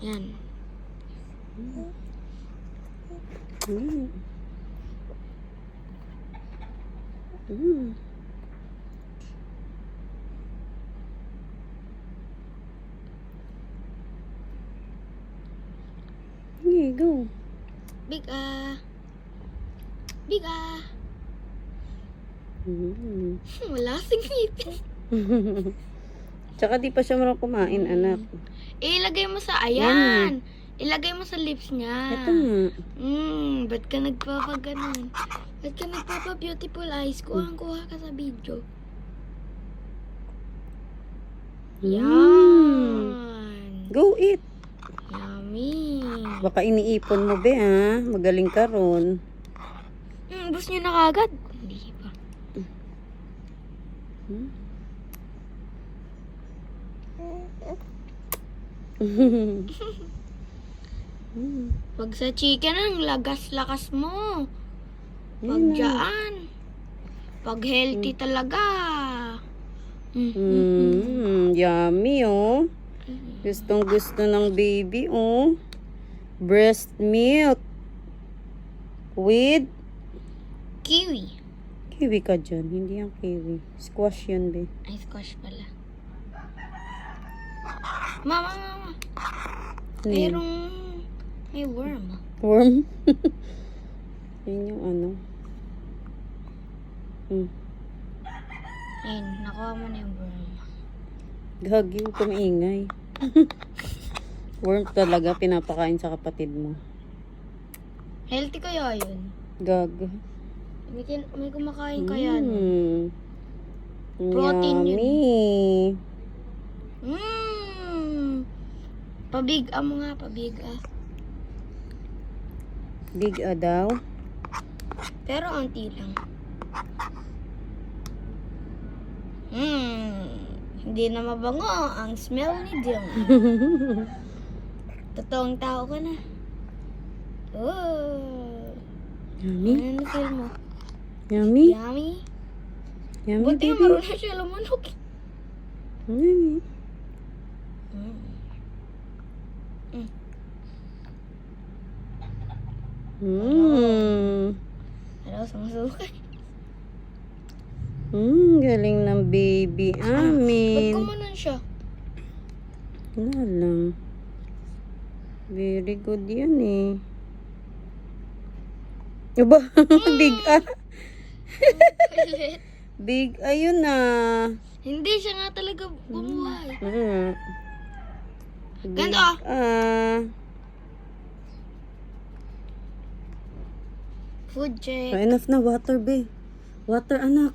Yan. Mm. Mm. Okay, go. Big Big Mm. Wala kasing ngipin. Tsaka di pa siya marunong kumain, anak. Ilagay mo sa, Yan. ayan. Ilagay mo sa lips niya. Ito nga. Ba't ka nagpapaganon? Ba't ka nagpapa-beautiful eyes? Kuha ka sa video. Yan. Go eat. Yummy. Baka iniipon mo, be, ha? Magaling ka ron. Ubus niyo na kagad? Hindi pa. Pag sa chicken, ang lagas-lakas mo. Pag Yan na. dyan. Pag healthy talaga. Yummy, oh. Gustong gusto ng baby, oh. Breast milk. With Kiwi. kiwi ka dyan. Hindi yung kiwi. Squash yun, be. Ay, squash pala. Mama. Merong may worm. Worm? Yun yung ano. Ayun, nakuha mo na yung worm. Gagi, huwag ka maingay. Worm talaga, pinapakain sa kapatid mo. Healthy kaya yun? Gag. May kumakain kaya no? Protein yun. Yummy. Pabig mo nga, pabig Big daw. Pero onti lang. Hindi na mabango ang smell ni Jim. Totoong tao ka na. Oh. Yummy. Ano feel mo? Yummy. Yummy? Yummy, Buti baby. marunong siya lumunok. Yummy. Ano, sumusukay? Galing ng baby. Ba't Amin. kumanon siya? Wala lang. Very good yan eh. Aba, big Big ayun na. Hindi siya nga talaga bumuhay. Ganda. Food check. Enough na water, be. Water, anak.